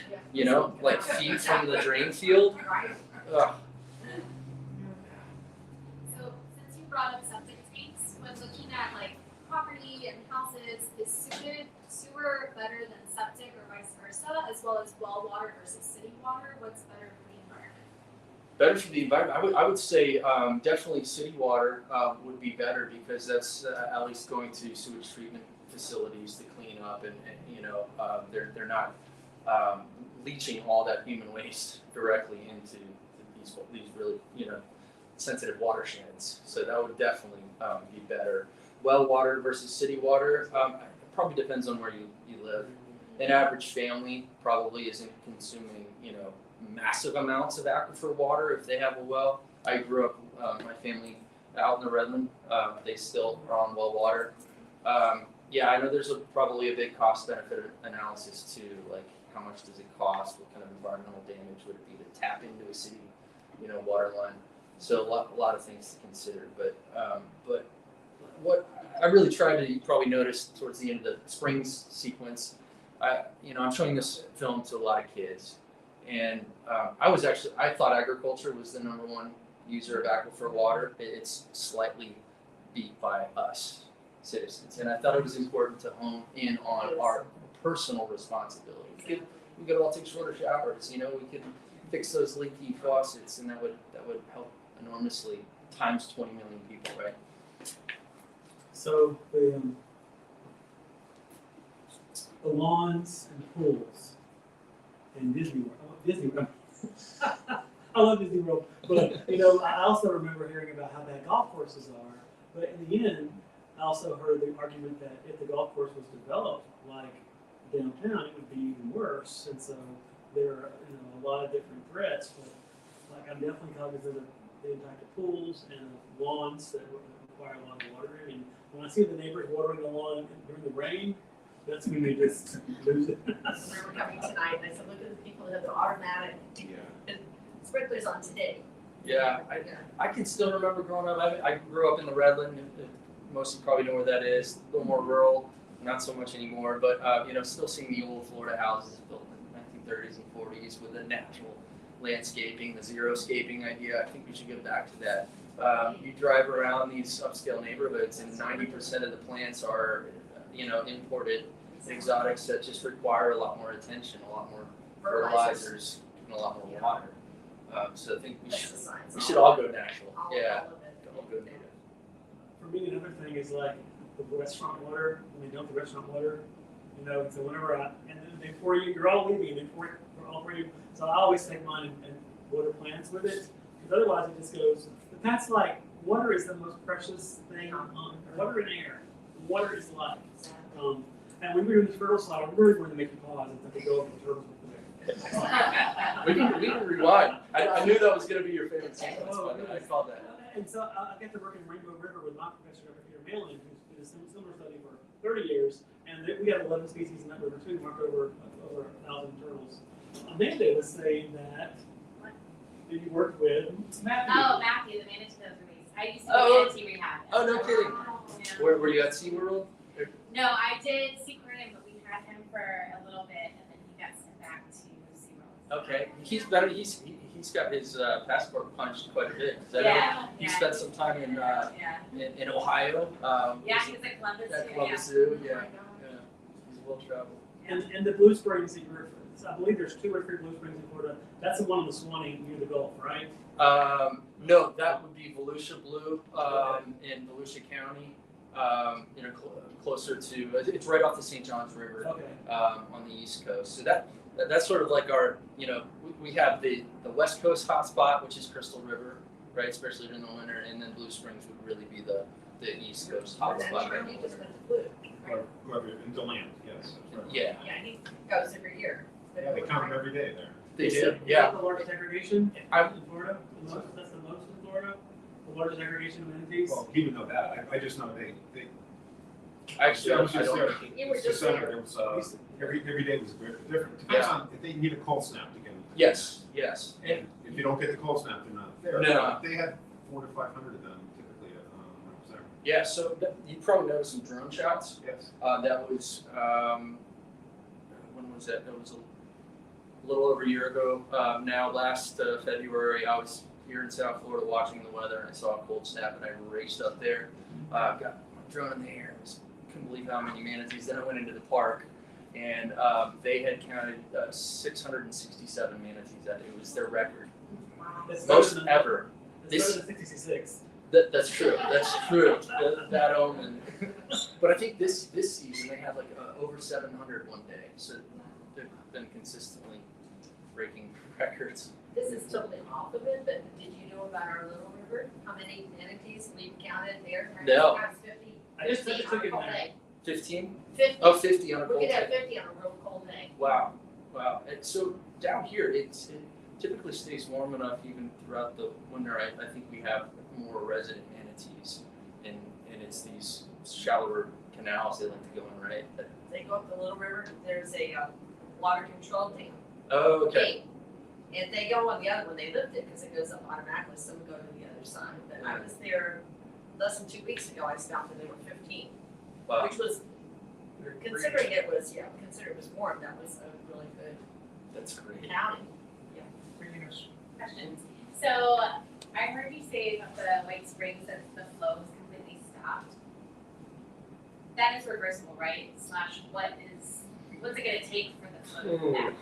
like feet from the drain field. Ugh. So since you brought up septic tanks, when looking at like property and houses, is sewer better than septic or vice versa, as well as well water versus city water? What's better for the environment? Better for the environment, I would say definitely city water would be better because that's at least going to sewage treatment facilities to clean up and they're not leaching all that human waste directly into these really sensitive watersheds. So that would definitely be better. Well water versus city water, it probably depends on where you live. An average family probably isn't consuming massive amounts of aquifer water if they have a well. I grew up, my family out in the Redland, they still are on well water. Yeah, I know there's probably a big cost benefit analysis too, like how much does it cost, what kind of environmental damage would it be to tap into a city, water line. So a lot of things to consider, but what I really tried to, you probably noticed towards the end of the springs sequence, I'm showing this film to a lot of kids, and I thought agriculture was the #1 user of aquifer water. It's slightly beat by us citizens, and I thought it was important to hone in on our personal responsibility. We could all take shorter showers, we could fix those leaky faucets, and that would help enormously times 20 million people, right? So the lawns and pools in Disney World. I love Disney World, but I also remember hearing about how bad golf courses are. But in the end, I also heard the argument that if the golf course was developed like downtown, it would be even worse. And so there are a lot of different threats. But like I'm definitely cognizant of the impact of pools and lawns that require a lot of watering. And when I see the neighbors watering the lawn during the rain, that's when they just lose it. I remember coming tonight and I said, look at the people who have the automatic sprinklers on today. Yeah, I can still remember growing up. I grew up in the Redland. Most of you probably know where that is. A little more rural, not so much anymore. But still seeing the old Florida houses built in the 1930s and 40s with the natural landscaping, the zero-scaping idea. I think we should get back to that. You drive around these upscale neighborhoods, and 90% of the plants are, imported exotics that just require a lot more attention, a lot more fertilizers, and a lot more water. So I think we should all go natural. Yeah, all go native. For me, another thing is like the restaurant water. When they dump the restaurant water, so whenever and then before you're all leaving, before all for you. So I always take mine and water plants with it, because otherwise it just goes. But that's like water is the most precious thing on water and air. Water is life. And when we were doing the turtle slide, I really wanted to make you pause and think go over the turtles with we can rewind. I knew that was going to be your favorite sequence, but I called that. And so I got to work in Rainbow River with my professor, Dr. Peter Malin, who's did a similar study for 30 years, and we have 11 species in that river too, marked over 1,000 turtles. Amanda was saying that you worked with Matthew. Oh, Matthew, the manatee that was released. I used to do manatee rehab. Oh, no kidding. Yeah. Where were you at SeaWorld? No, I did SeaWorld, but we had him for a little bit, and then he got sent back to SeaWorld. Okay, he's better. He's got his passport punched quite a bit. He spent some time in Ohio. He was at Columbus Zoo. Columbus Zoo, yeah. He's well traveled. And the Blue Springs I believe there's 2 or 3 Blue Springs in Florida. That's the one in the Swanee near the Gulf, right? No, that would be Volusia Blue in Volusia County. Closer to it's right off the St. Johns River on the East Coast. So that's sort of like our we have the West Coast hotspot, which is Crystal River, right? Especially during the winter, and then Blue Springs would really be the East Coast hotspot. He just went to Blue. Whoever in DeLand, yes. That's right. Yeah. Yeah, he goes every year. Yeah, they count them every day there. They do. Is Yeah. that the largest aggregation in Florida? That's the most in Florida? The largest aggregation of manatees? Well, he would know that. I just know they Actually, I was I just don't. there. You were It's just center. there. It was every day was different. Depends on if they need a cold snap to get them. Yes. And If you don't get the cold snap, they're not there. No. They had 400 to 500 of them typically when I was there. yeah, so you probably noticed some drone shots. Yes. That was when was that? That was a little over a year ago. Now, last February, I was here in South Florida watching the weather, and I saw a cold snap, and I raced up there, got my drone in the air, and couldn't believe how many manatees. Then I went into the park, and they had counted 667 manatees. It was their record, most ever. It's better than 66. That's true. That's true. That omen. But I think this season they had like over 700 one day. So they've been consistently breaking records. This is totally off of it, but did you know about our little river? How many manatees we've counted there? No. Sometimes 50. I just 50 took on a it cold now. day. 15? 50. Oh, 50 on a We cold could have day. 50 on a real cold day. Wow. And so down here, it typically stays warm enough even throughout the winter. I think we have more resident manatees, and it's these shallower canals they like to go in, right? They go up the little river, there's a water control dam. Oh, okay. Gate. And they go on the other one, they lift it because it goes up automatically, some go to the other side. But I was there less than 2 weeks ago, I found that there were 15. Wow. Which was, considering it was warm, that was a really good That's great. counting. Questions. So I heard you say about the White Springs that the flow is completely stopped. That is reversible, right? Slash, what's it gonna take for the flow to come back?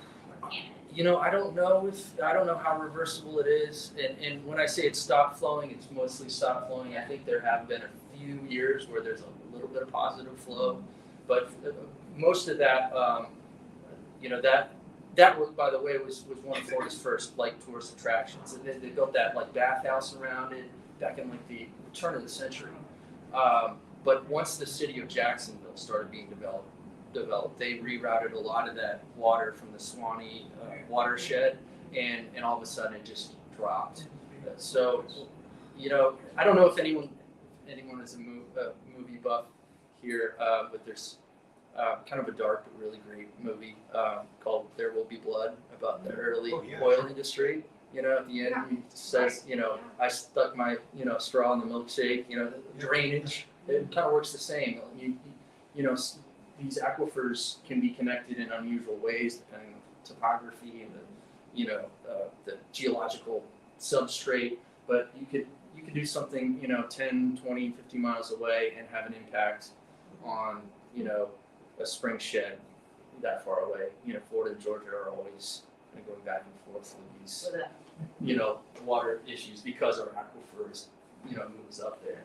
Or can it? I don't know how reversible it is, and when I say it stopped flowing, it's mostly stopped flowing. I think there have been a few years where there's a little bit of positive flow, but most of that, that work, by the way, was one of Florida's first tourist attractions. And they built that bathhouse around it back in the turn of the century. But once the city of Jacksonville started being developed, they rerouted a lot of that water from the Swanee watershed, and all of a sudden it just dropped. So, I don't know if anyone is a movie buff here, but there's kind of a dark but really great movie called There Will Be Blood about the early oil industry. At the end he says, I stuck my straw in the milkshake. The drainage, it kind of works the same. These aquifers can be connected in unusual ways depending on the topography and the geological substrate. But you could do something 10, 20, 50 miles away and have an impact on a spring shed that far away. Florida and Georgia are always going back and forth with these water issues because our aquifers moves up there.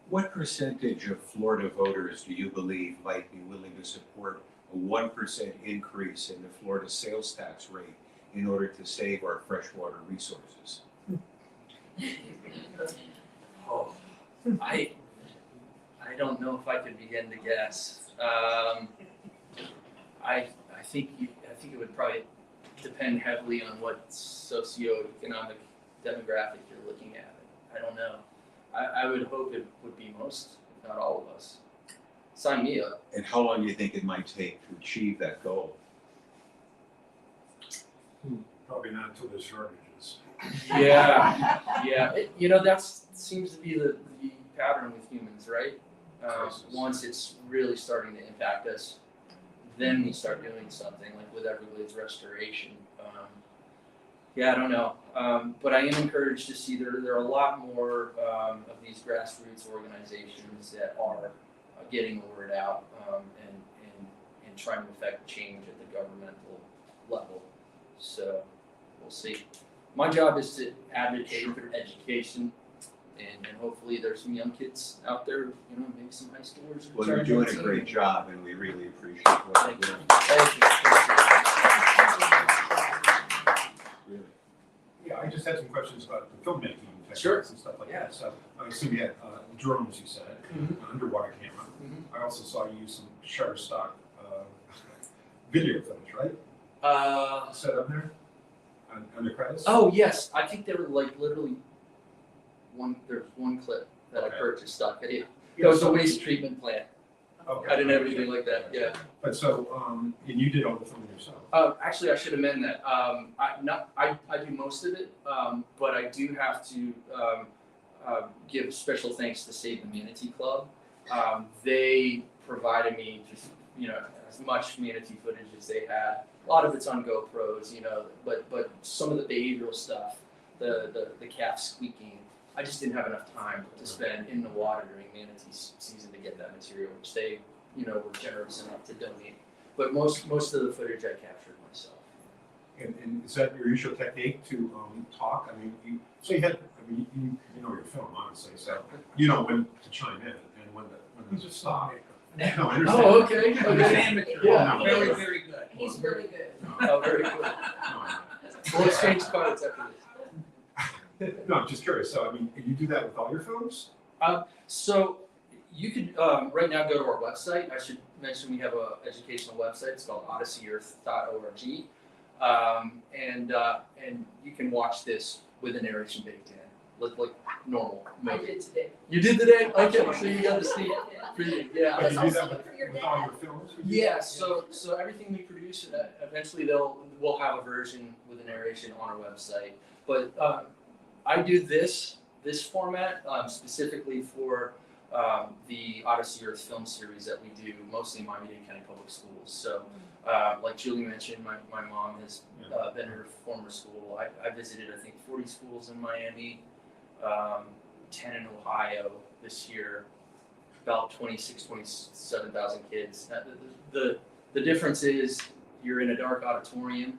What percentage of Florida voters do you believe might be willing to support a 1% increase in the Florida sales tax rate in order to save our freshwater resources? I don't know if I could begin to guess. I think it would probably depend heavily on what socioeconomic demographic you're looking at. I don't know. I would hope it would be most, if not all of us. Sign me up. And how long do you think it might take to achieve that goal? Probably not until there's shortages. Yeah. That seems to be the pattern with humans, right? Once it's really starting to impact us, then we start doing something, like with Everglades restoration. I don't know, but I am encouraged to see there are a lot more of these grassroots organizations that are getting the word out and and trying to affect change at the governmental level. So we'll see. My job is to advocate for education, and hopefully there's some young kids out there, maybe some high schoolers. Well, you're doing a great job, and we really appreciate what you're doing. Thank you. Really. Yeah, I just had some questions about the filmmaking Sure. techniques and stuff like that. So I assume you had drones, you said, an underwater camera. I also saw you use some Shutterstock video footage, right? Set up there under credits. Oh yes, I think there were like literally there's one clip that I purchased stock video. It was a waste treatment plant. Okay. I didn't have anything like that. Yeah. But so, and you did all the filming yourself. Actually, I should amend that. I do most of it, but I do have to give special thanks to Save the Manatee Club. They provided me just as much manatee footage as they had. A lot of it's on GoPros, but some of the behavioral stuff, the calf squeaking, I just didn't have enough time to spend in the water during manatee season to get that material, which they were generous enough to donate. But most of the footage I captured myself. And is that your usual technique to talk? I mean, you know your film, honestly, so you know when to chime in and when to stop. No, I understand. Oh, okay. He's an amateur. Yeah. Very, very good. He's really good. Oh, very good. We'll exchange cards after this. No, I'm just curious. So, I mean, you do that with all your films? So you could right now go to our website. I should mention we have an educational website. It's called odysseyearth.org, and you can watch this with a narration baked in, like normal. I did today. You did today? Okay, so you got the sneak preview. Yeah. But you do that with all your films? Yeah. So everything we produce, eventually we'll have a version with a narration on our website. But I do this format specifically for the Odyssey Earth film series that we do mostly in Miami-Dade County Public Schools. So like Julie mentioned, my mom has been in her former school. I visited, I think, 40 schools in Miami, 10 in Ohio this year, about 27,000 kids. The difference is you're in a dark auditorium,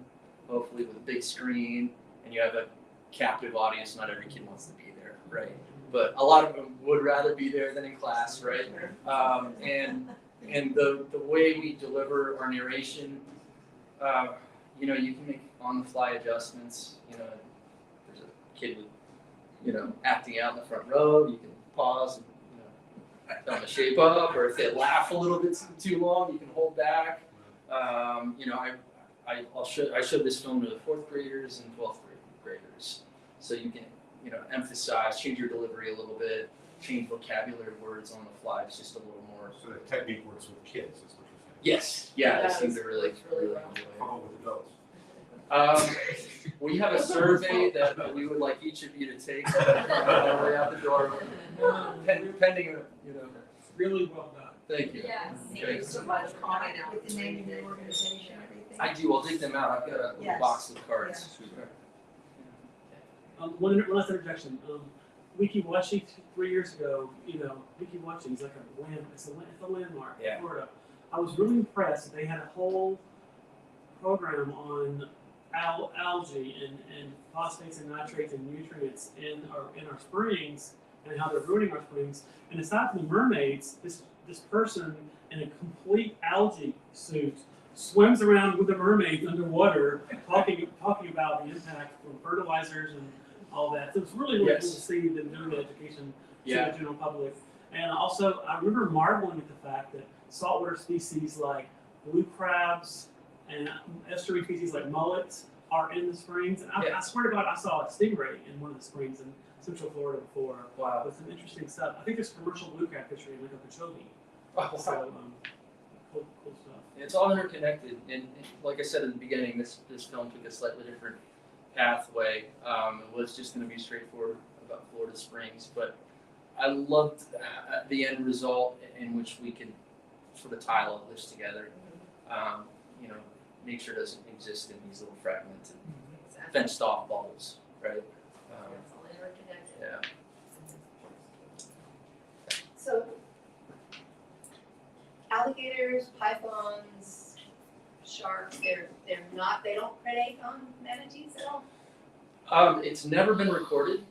hopefully with a big screen, and you have a captive audience. Not every kid wants to be there, right? But a lot of them would rather be there than in class, right? And the way we deliver our narration, you can make on-the-fly adjustments. There's a kid with, acting out in the front row. You can pause and, tell them to shape up, or if they laugh a little bit too long, you can hold back. I showed this film to the 4th graders and 12th graders, so you can emphasize, change your delivery a little bit, change vocabulary words on the fly. It's just a little more. So the technique works with kids, is what you're saying? Yes, yeah, I seem to really enjoy How about with adults? it. We have a survey that we would like each of you to take on the way out the door, pending, Really well done. Thank you. Yes. Okay. Thank you so much. With the name of your organization, everything. I do. I'll dig them out. I've got a little box of cards. One last interjection. WikiWatchie 3 years ago, WikiWatchie is like it's a landmark in Florida. I was really impressed that they had a whole program on algae and phosphates and nitrates and nutrients in our springs and how they're ruining our springs. And aside from the mermaids, this person in a complete algae suit swims around with the mermaids underwater, talking about the impact from fertilizers and all that. So it's really cool to see them doing the education to the general public. And also, I remember marveling at the fact that saltwater species like blue crabs and estuary species like mullets are in the springs. And I swear to God, I saw a stingray in one of the springs in Central Florida before. Wow. With some interesting stuff. I think there's commercial blue crab fishery in Okeechobee. Wow. So, cool stuff. It's all interconnected, and like I said in the beginning, this film took a slightly different pathway. It was just going to be straightforward about Florida Springs, but I loved the end result in which we could sort of tie all of this together. Nature doesn't exist in these little fragmented, fenced off bubbles, right? It's all interconnected. Yeah. So, alligators, pythons, sharks, they don't predate on manatees at all? It's never been recorded.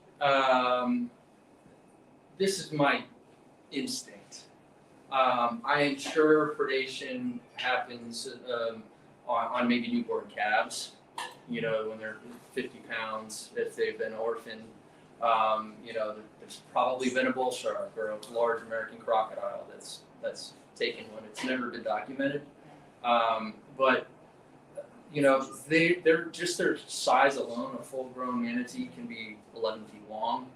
This is my instinct. I am sure predation happens on maybe newborn calves, you know, when they're 50 pounds, if they've been orphaned. You know, there's probably been a bull shark or a large American crocodile that's taken one. It's never been documented. But you know, they're just their size alone. A full-grown manatee can be 11 feet long.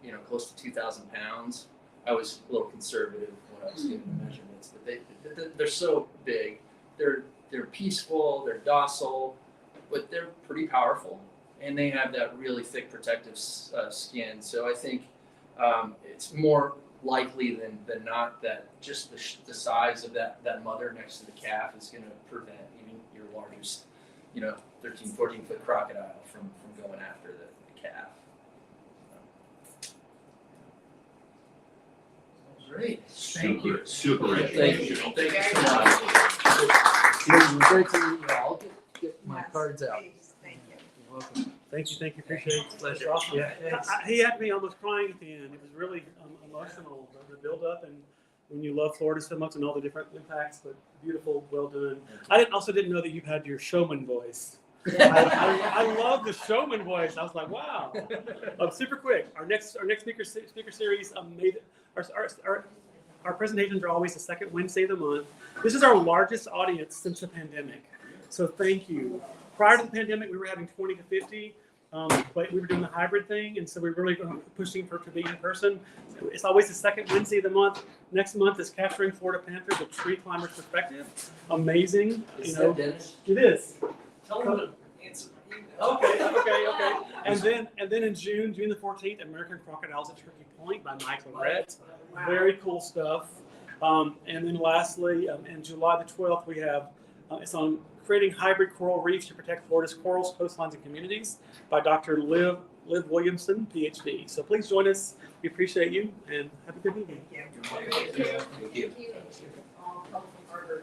You know, close to 2,000 pounds. I was a little conservative when I was giving the measurements, but they're so big. They're peaceful. They're docile, but they're pretty powerful, and they have that really thick protective skin. So I think it's more likely than not that just the size of that mother next to the calf is going to prevent even your largest, you know, 13, 14 foot crocodile from going after the calf. Great. Thank you. Super. Thank you. Thank you so much. Great to meet you all. Get my cards out. Thank you. You're welcome. Thank you, appreciate it. Pleasure. Awesome. Yeah, thanks. He had me almost crying at the end. It was really emotional, the build up, and when you love Florida so much and all the different impacts, but beautiful, well done. I also didn't know that you had your showman voice. I love the showman voice. I was like, wow. Super quick. Our next speaker series our presentations are always the second Wednesday of the month. This is our largest audience since the pandemic. So thank you. Prior to the pandemic, we were having 20 to 50, but we were doing the hybrid thing, and so we're really pushing to be in person. It's always the second Wednesday of the month. Next month is Capturing Florida Panthers, a tree climber's perspective. Amazing. Is that Dennis? It is. Tell him to answer. Okay. And then in June the 14th, American Crocodiles at Turkey Point by Michael Rhett. Wow. Very cool stuff. And then lastly, in July the 12th, we have it's on creating hybrid coral reefs to protect Florida's corals, coastlines, and communities by Dr. Liv Williamson, PhD. So please join us. We appreciate you, and have a good evening. Thank you. All come from Harbor.